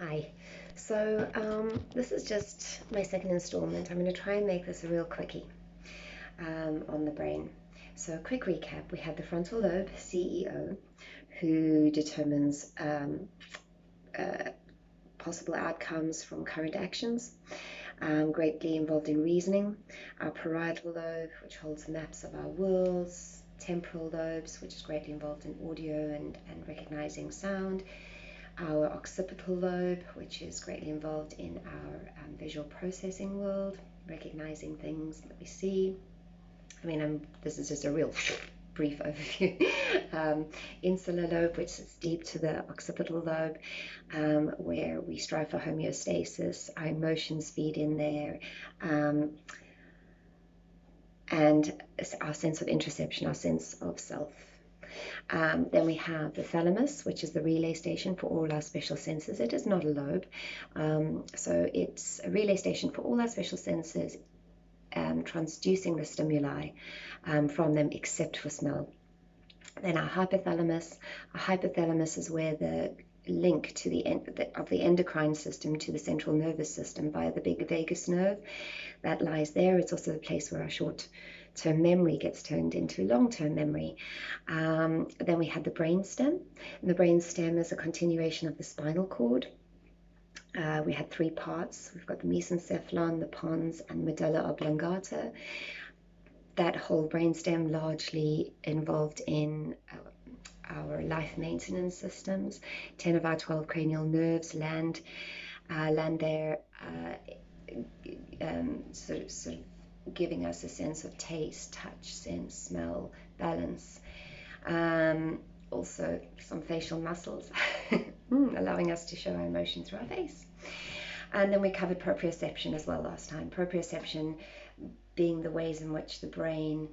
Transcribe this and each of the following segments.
Hi. This is just my second installment. I'm going to try and make this a real quickie on the brain. So, quick recap: we had the frontal lobe, CEO, who determines possible outcomes from current actions, greatly involved in reasoning. Our parietal lobe, which holds the maps of our worlds, temporal lobes, which is greatly involved in audio and recognizing sound. Our occipital lobe, which is greatly involved in our visual processing world, recognizing things that we see. This is just a real brief overview. Insular lobe, which is deep to the occipital lobe, where we strive for homeostasis. Our emotions feed in there. And our sense of interoception, our sense of self. Then we have the thalamus, which is the relay station for all our special senses. It is not a lobe, so it's a relay station for all our special senses, transducing the stimuli from them except for smell. Then our hypothalamus. Our hypothalamus is where the link to the of the endocrine system to the central nervous system via the big vagus nerve that lies there. It's also the place where our short-term memory gets turned into long-term memory. Then we have the brainstem, and the brainstem is a continuation of the spinal cord. We had three parts. We've got the mesencephalon, the pons, and medulla oblongata. That whole brainstem largely involved in our life maintenance systems. 10 of our 12 cranial nerves land there, sort of giving us a sense of taste, touch, sense, smell, balance. Also some facial muscles, allowing us to show our emotion through our face. And then we covered proprioception as well last time. Proprioception being the ways in which the brain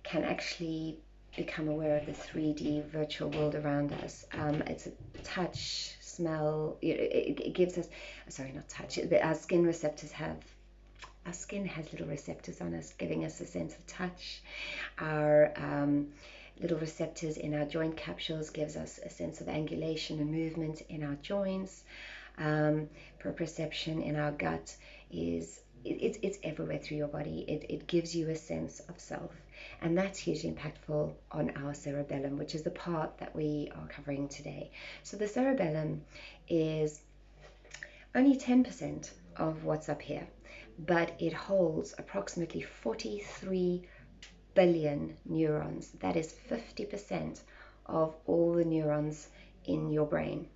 can actually become aware of the 3D virtual world around us. It's a touch, smell. It gives us, sorry, not touch. Our skin has little receptors on us, giving us a sense of touch. Our little receptors in our joint capsules gives us a sense of angulation and movement in our joints. Proprioception in our gut is it's everywhere through your body. It gives you a sense of self, and that's hugely impactful on our cerebellum, which is the part that we are covering today. So the cerebellum is only 10% of what's up here, but it holds approximately 43 billion neurons. That is 50% of all the neurons in your brain.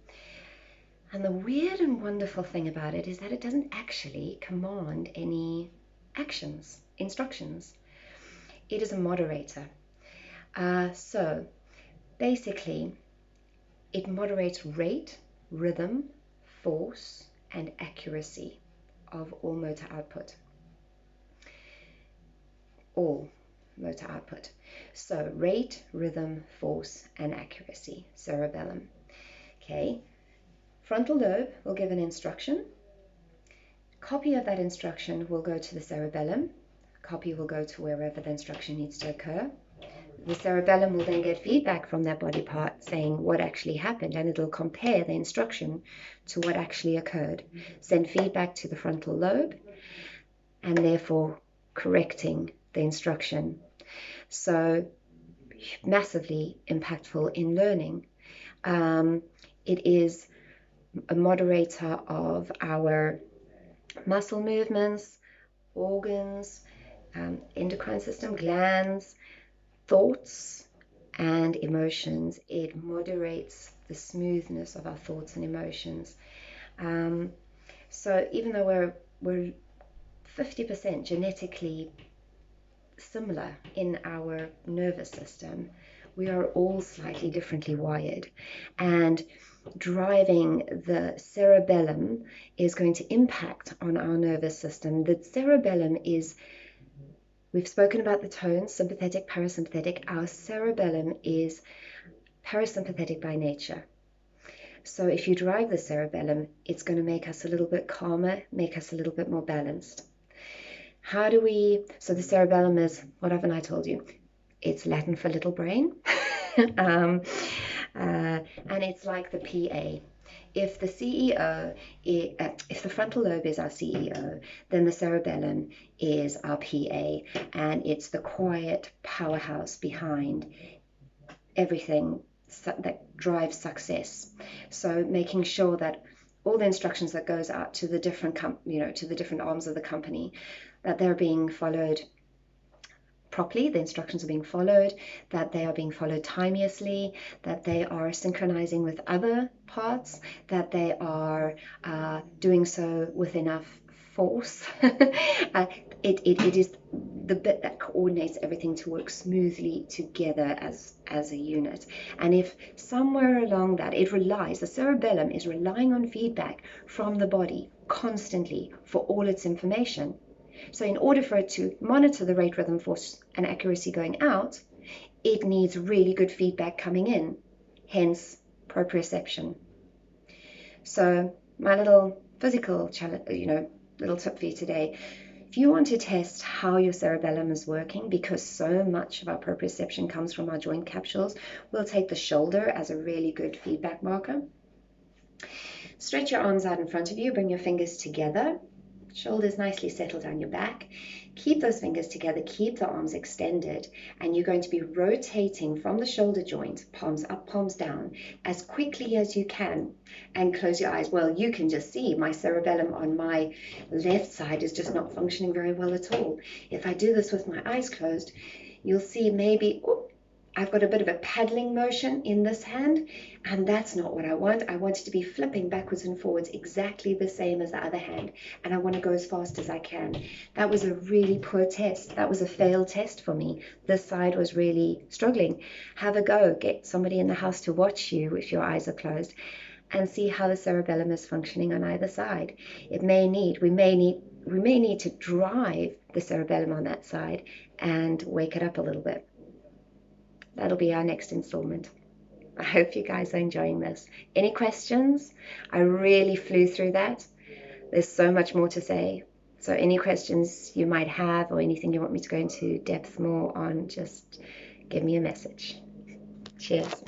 And the weird and wonderful thing about it is that it doesn't actually command any actions, instructions. It is a moderator. So basically, it moderates rate, rhythm, force, and accuracy of all motor output. All motor output. So rate, rhythm, force, and accuracy, cerebellum. Okay. Frontal lobe will give an instruction. Copy of that instruction will go to the cerebellum. Copy will go to wherever the instruction needs to occur. The cerebellum will then get feedback from that body part saying what actually happened, and it'll compare the instruction to what actually occurred. Send feedback to the frontal lobe, and therefore correcting the instruction. So massively impactful in learning. It is a moderator of our muscle movements, organs, endocrine system, glands, thoughts, and emotions. It moderates the smoothness of our thoughts and emotions. So even though we're 50% genetically similar in our nervous system, we are all slightly differently wired, and driving the cerebellum is going to impact on our nervous system. The cerebellum is, we've spoken about the tones, sympathetic, parasympathetic. Our cerebellum is parasympathetic by nature. So if you drive the cerebellum, it's going to make us a little bit calmer, make us a little bit more balanced. So the cerebellum is, what haven't I told you? It's Latin for little brain. And it's like the PA. If the CEO, if the frontal lobe is our CEO, then the cerebellum is our PA, and it's the quiet powerhouse behind everything that drives success. So making sure that all the instructions that goes out to the different to the different arms of the company, that they're being followed properly, the instructions are being followed, that they are being followed timeously, that they are synchronizing with other parts, that they are doing so with enough force. It is the bit that coordinates everything to work smoothly together as a unit. And if somewhere along that the cerebellum is relying on feedback from the body constantly for all its information. So in order for it to monitor the rate, rhythm, force, and accuracy going out, it needs really good feedback coming in, hence proprioception. So my little physical challenge, little tip for you today, if you want to test how your cerebellum is working, because so much of our proprioception comes from our joint capsules, we'll take the shoulder as a really good feedback marker. Stretch your arms out in front of you, bring your fingers together. Shoulders nicely settled down your back. Keep those fingers together, keep the arms extended, and you're going to be rotating from the shoulder joint, palms up, palms down, as quickly as you can, and close your eyes. Well, you can just see my cerebellum on my left side is just not functioning very well at all. If I do this with my eyes closed, you'll see maybe, I've got a bit of a paddling motion in this hand, and that's not what I want. I want it to be flipping backwards and forwards exactly the same as the other hand, and I want to go as fast as I can. That was a really poor test. That was a failed test for me. This side was really struggling. Have a go. Get somebody in the house to watch you if your eyes are closed, and see how the cerebellum is functioning on either side. We may need to drive the cerebellum on that side and wake it up a little bit. That'll be our next installment. I hope you guys are enjoying this. Any questions? I really flew through that. There's so much more to say. So any questions you might have or anything you want me to go into depth more on, just give me a message. Cheers.